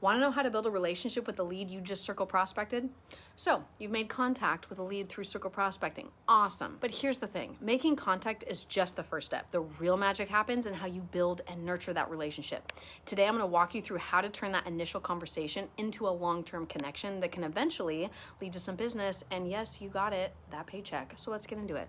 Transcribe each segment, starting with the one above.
Want to know how to build a relationship with the lead you just circle prospected? So you've made contact with a lead through circle prospecting. Awesome. But here's the thing. Making contact is just the first step. The real magic happens in how you build and nurture that relationship. Today, I'm going to walk you through how to turn that initial conversation into a long-term connection that can eventually lead to some business. And yes, you got it, that paycheck. So let's get into it.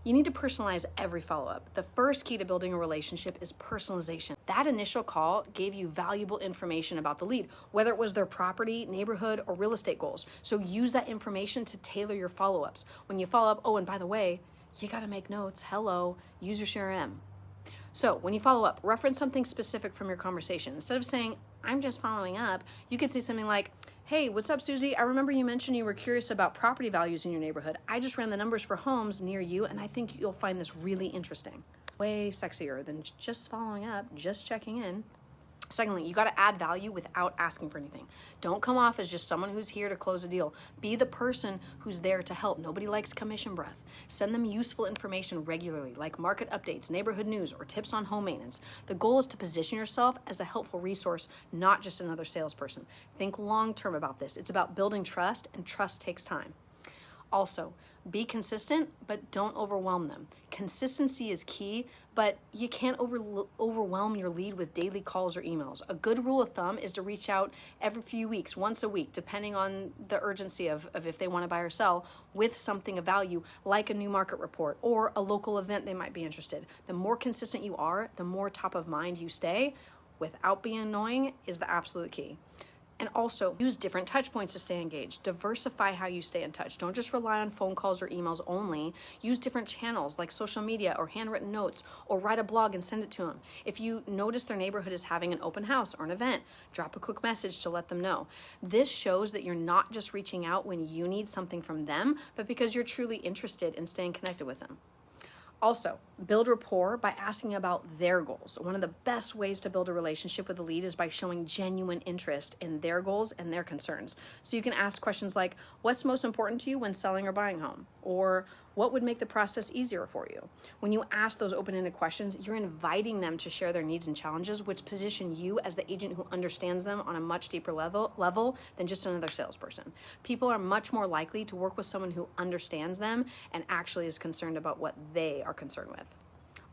You need to personalize every follow-up. The first key to building a relationship is personalization. That initial call gave you valuable information about the lead, whether it was their property, neighborhood, or real estate goals. So use that information to tailor your follow-ups. When you follow up, oh, and by the way, you gotta make notes. Hello, use your CRM. So when you follow up, reference something specific from your conversation. Instead of saying, I'm just following up, you could say something like, hey, what's up, Susie? I remember you mentioned you were curious about property values in your neighborhood. I just ran the numbers for homes near you, and I think you'll find this really interesting. Way sexier than just following up, just checking in. Secondly, you got to add value without asking for anything. Don't come off as just someone who's here to close a deal. Be the person who's there to help. Nobody likes commission breath. Send them useful information regularly, like market updates, neighborhood news, or tips on home maintenance. The goal is to position yourself as a helpful resource, not just another salesperson. Think long-term about this. It's about building trust, and trust takes time. Also, be consistent, but don't overwhelm them. Consistency is key, but you can't overwhelm your lead with daily calls or emails. A good rule of thumb is to reach out every few weeks, once a week, depending on the urgency of if they want to buy or sell, with something of value, like a new market report or a local event they might be interested. The more consistent you are, the more top of mind you stay, without being annoying, is the absolute key. And also use different touch points to stay engaged. Diversify how you stay in touch. Don't just rely on phone calls or emails only. Use different channels like social media or handwritten notes, or write a blog and send it to them. If you notice their neighborhood is having an open house or an event, drop a quick message to let them know. This shows that you're not just reaching out when you need something from them, but because you're truly interested in staying connected with them. Also, build rapport by asking about their goals. One of the best ways to build a relationship with a lead is by showing genuine interest in their goals and their concerns. So you can ask questions like, what's most important to you when selling or buying a home? Or what would make the process easier for you? When you ask those open-ended questions, you're inviting them to share their needs and challenges, which position you as the agent who understands them on a much deeper level than just another salesperson. People are much more likely to work with someone who understands them and actually is concerned about what they are concerned with.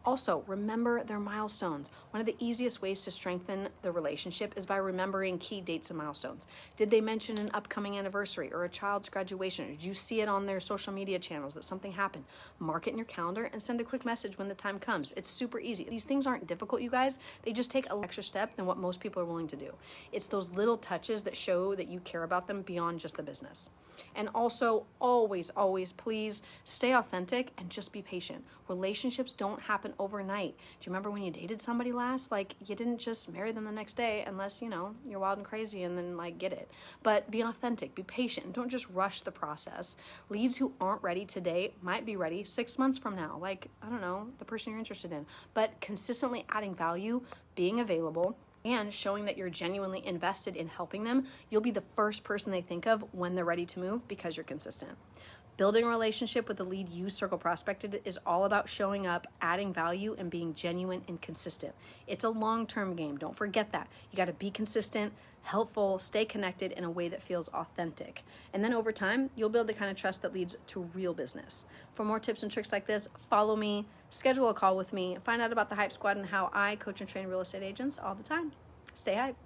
Also, remember their milestones. One of the easiest ways to strengthen the relationship is by remembering key dates and milestones. Did they mention an upcoming anniversary or a child's graduation? Did you see it on their social media channels that something happened? Mark it in your calendar and send a quick message when the time comes. It's super easy. These things aren't difficult, you guys. They just take an extra step than what most people are willing to do. It's those little touches that show that you care about them beyond just the business. And also, always, please stay authentic and just be patient. Relationships don't happen overnight. Do you remember when you dated somebody last? Like, you didn't just marry them the next day unless, you're wild and crazy and then get it. But be authentic, be patient, and don't just rush the process. Leads who aren't ready today might be ready 6 months from now. Like, I don't know, the person you're interested in. But consistently adding value, being available, and showing that you're genuinely invested in helping them, you'll be the first person they think of when they're ready to move because you're consistent. Building a relationship with the lead you circle prospected is all about showing up, adding value, and being genuine and consistent. It's a long-term game. Don't forget that. You got to be consistent, helpful, stay connected in a way that feels authentic. And then over time, you'll build the kind of trust that leads to real business. For more tips and tricks like this, follow me, schedule a call with me, find out about the Hype Squad and how I coach and train real estate agents all the time. Stay hype.